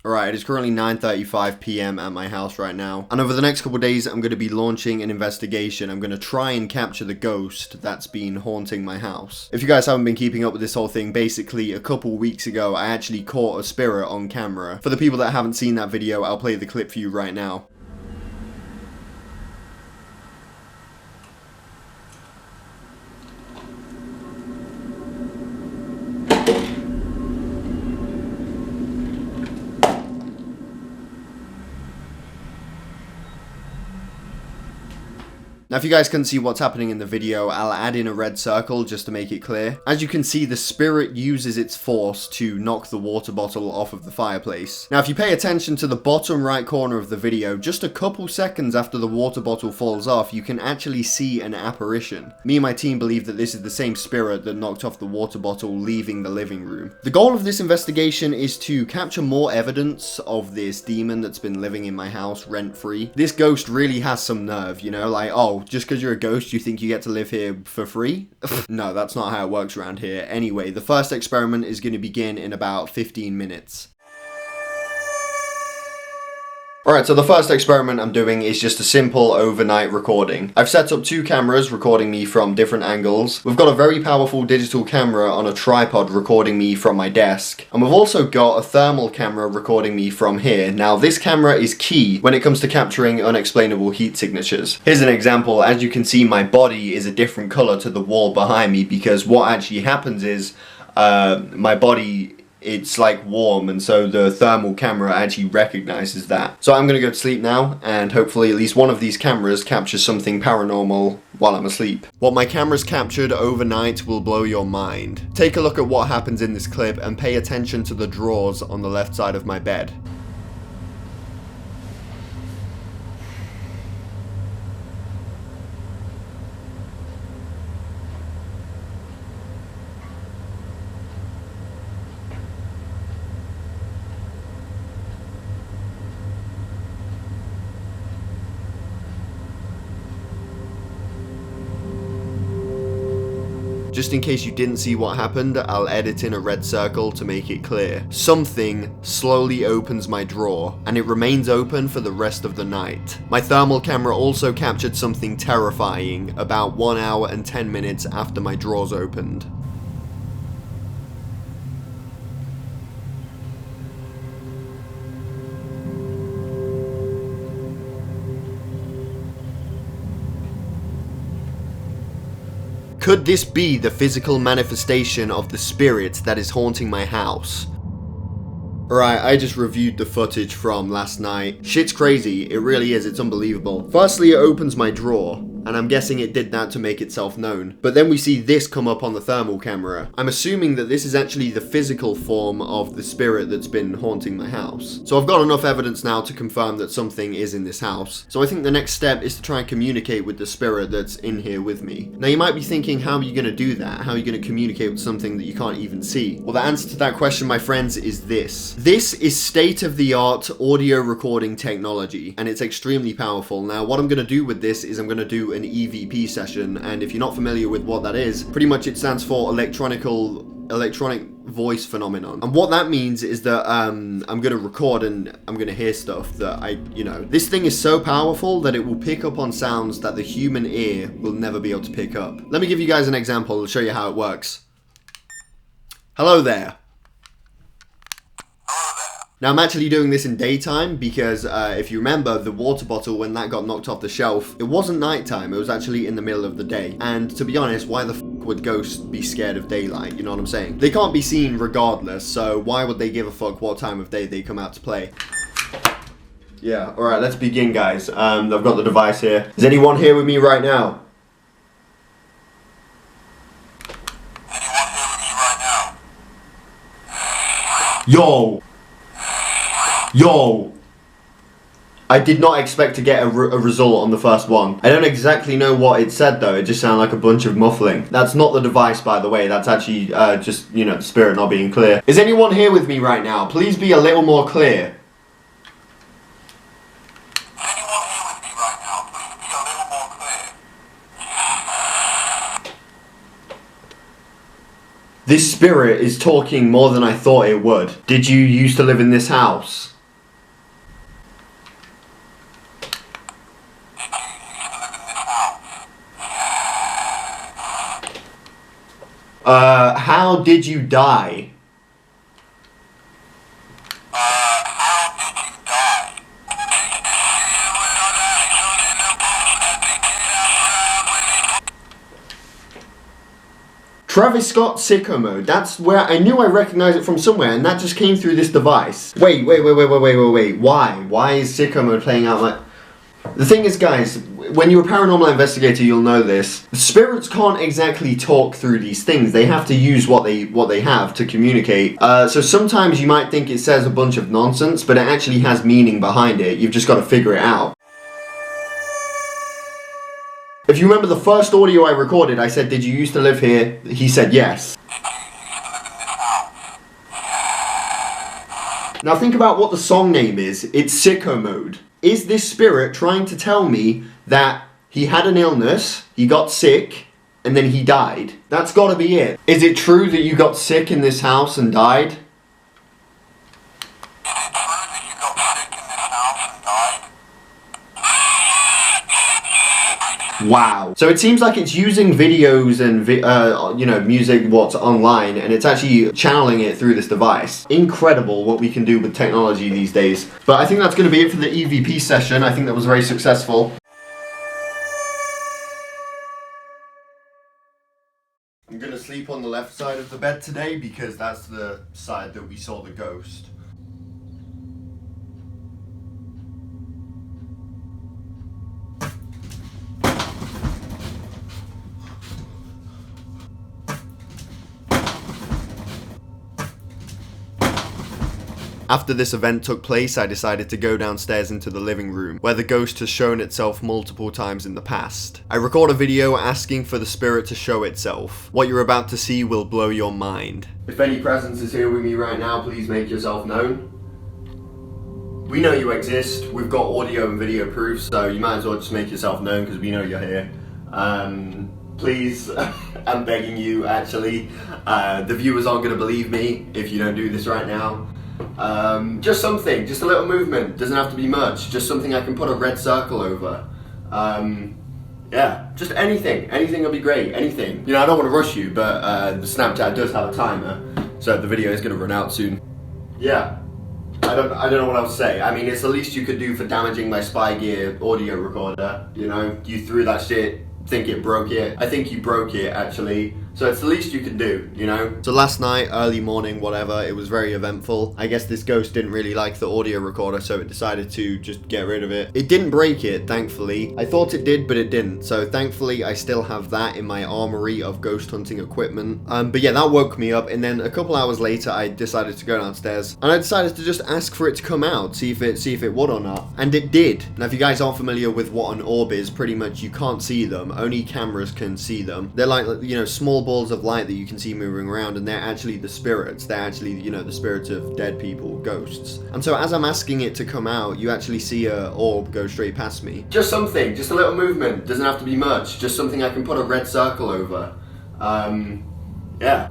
Alright, it is currently 9:35 PM at my house right now, and over the next couple of days I'm going to be launching an investigation. I'm going to try and capture the ghost that's been haunting my house. If you guys haven't been keeping up with this whole thing, basically a couple weeks ago I actually caught a spirit on camera. For the people that haven't seen that video, I'll play the clip for you right now. Now if you guys couldn't see what's happening in the video, I'll add in a red circle just to make it clear. As you can see, the spirit uses its force to knock the water bottle off of the fireplace. Now if you pay attention to the bottom right corner of the video, just a couple seconds after the water bottle falls off, you can actually see an apparition. Me and my team believe that this is the same spirit that knocked off the water bottle leaving the living room. The goal of this investigation is to capture more evidence of this demon that's been living in my house rent-free. This ghost really has some nerve, you know, like, oh, just because you're a ghost, you think you get to live here for free? No, that's not how it works around here. Anyway, the first experiment is going to begin in about 15 minutes. Alright, so the first experiment I'm doing is just a simple overnight recording. I've set up 2 cameras recording me from different angles. We've got a very powerful digital camera on a tripod recording me from my desk. And we've also got a thermal camera recording me from here. Now, this camera is key when it comes to capturing unexplainable heat signatures. Here's an example. As you can see, my body is a different color to the wall behind me because what actually happens is my body, it's like warm, and so the thermal camera actually recognizes that. So I'm gonna go to sleep now, and hopefully at least one of these cameras captures something paranormal while I'm asleep. What my cameras captured overnight will blow your mind. Take a look at what happens in this clip and pay attention to the drawers on the left side of my bed. Just in case you didn't see what happened, I'll edit in a red circle to make it clear. Something slowly opens my drawer, and it remains open for the rest of the night. My thermal camera also captured something terrifying about 1 hour and 10 minutes after my drawers opened. Could this be the physical manifestation of the spirit that is haunting my house? Alright, I just reviewed the footage from last night. Shit's crazy, it really is, it's unbelievable. Firstly, it opens my drawer, and I'm guessing it did that to make itself known. But then we see this come up on the thermal camera. I'm assuming that this is actually the physical form of the spirit that's been haunting my house. So I've got enough evidence now to confirm that something is in this house. So I think the next step is to try and communicate with the spirit that's in here with me. Now you might be thinking, how are you going to do that? How are you going to communicate with something that you can't even see? Well, the answer to that question, my friends, is this. This is state-of-the-art audio recording technology, and it's extremely powerful. Now, what I'm going to do with this is I'm going to do an EVP session, and if you're not familiar with what that is, pretty much it stands for electronic voice phenomenon. And what that means is that I'm going to record and I'm going to hear stuff that this thing is so powerful that it will pick up on sounds that the human ear will never be able to pick up. Let me give you guys an example to show you how it works. Hello there. Now I'm actually doing this in daytime because if you remember, the water bottle, when that got knocked off the shelf, it wasn't nighttime, it was actually in the middle of the day. And to be honest, why the f would ghosts be scared of daylight, you know what I'm saying? They can't be seen regardless, so why would they give a fuck what time of day they come out to play? Yeah, alright, let's begin, guys. I've got the device here. Is anyone here with me right now? Yo! Yo! I did not expect to get a result on the first one. I don't exactly know what it said though, it just sounded like a bunch of muffling. That's not the device, by the way, that's actually just, the spirit not being clear. Is anyone here with me right now? Please be a little more clear. This spirit is talking more than I thought it would. Did you used to live in this house? How did you die? Travis Scott Sicko Mode. That's where I knew I recognized it from somewhere, and that just came through this device. Wait. Why? Why is Sicko Mode playing out like... The thing is, guys, when you're a paranormal investigator, you'll know this. Spirits can't exactly talk through these things. They have to use what they have to communicate. So sometimes you might think it says a bunch of nonsense, but it actually has meaning behind it. You've just got to figure it out. If you remember the first audio I recorded, I said, "Did you used to live here?" He said yes. Now think about what the song name is. It's Sicko Mode. Is this spirit trying to tell me that he had an illness, he got sick, and then he died? That's gotta be it. Is it true that you got sick in this house and died? Wow. So it seems like it's using videos and music what's online, and it's actually channeling it through this device. Incredible what we can do with technology these days. But I think that's going to be it for the EVP session. I think that was very successful. I'm going to sleep on the left side of the bed today because that's the side that we saw the ghost. After this event took place, I decided to go downstairs into the living room, where the ghost has shown itself multiple times in the past. I record a video asking for the spirit to show itself. What you're about to see will blow your mind. If any presence is here with me right now, please make yourself known. We know you exist, we've got audio and video proof, so you might as well just make yourself known because we know you're here. Please, I'm begging you actually, the viewers aren't going to believe me if you don't do this right now. Just something, just a little movement, doesn't have to be much, just something I can put a red circle over. Yeah, just anything will be great, anything. You know, I don't want to rush you, but the Snapchat does have a timer, so the video is going to run out soon. Yeah, I don't know what else to say. I mean, it's the least you could do for damaging my Spy Gear audio recorder, you know, you threw that shit, think it broke it. I think you broke it actually. So it's the least you can do, you know? So last night, early morning, whatever, it was very eventful. I guess this ghost didn't really like the audio recorder, so it decided to just get rid of it. It didn't break it, thankfully. I thought it did, but it didn't. So thankfully, I still have that in my armory of ghost hunting equipment. But yeah, that woke me up. And then a couple hours later, I decided to go downstairs. And I decided to just ask for it to come out, see if it would or not. And it did. Now, if you guys aren't familiar with what an orb is, pretty much you can't see them. Only cameras can see them. They're like, you know, small balls of light that you can see moving around, and they're actually the spirits. They're actually, you know, the spirits of dead people, ghosts. And so as I'm asking it to come out, you actually see a orb go straight past me. Just something, just a little movement, doesn't have to be much, just something I can put a red circle over. Yeah.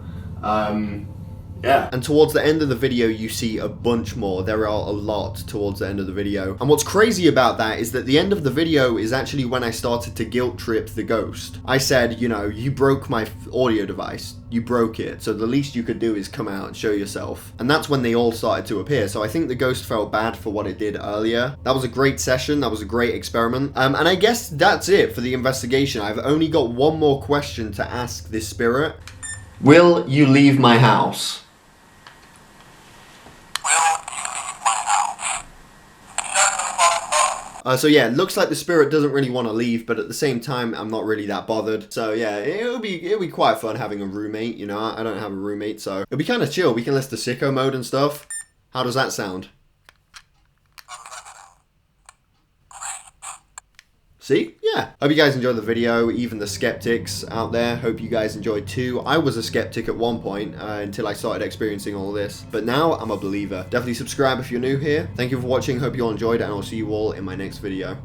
And towards the end of the video, you see a bunch more. There are a lot towards the end of the video. And what's crazy about that is that the end of the video is actually when I started to guilt trip the ghost. I said, you know, you broke my audio device. You broke it. So the least you could do is come out and show yourself. And that's when they all started to appear. So I think the ghost felt bad for what it did earlier. That was a great session. That was a great experiment. And I guess that's it for the investigation. I've only got one more question to ask this spirit. Will you leave my house? So yeah, it looks like the spirit doesn't really want to leave, but at the same time, I'm not really that bothered. So yeah, it'll be quite fun having a roommate, you know, I don't have a roommate, so it'll be kind of chill. We can list the sicko mode and stuff. How does that sound? See? Yeah. Hope you guys enjoyed the video, even the skeptics out there. Hope you guys enjoyed too. I was a skeptic at one point until I started experiencing all this. But now I'm a believer. Definitely subscribe if you're new here. Thank you for watching. Hope you all enjoyed it, and I'll see you all in my next video.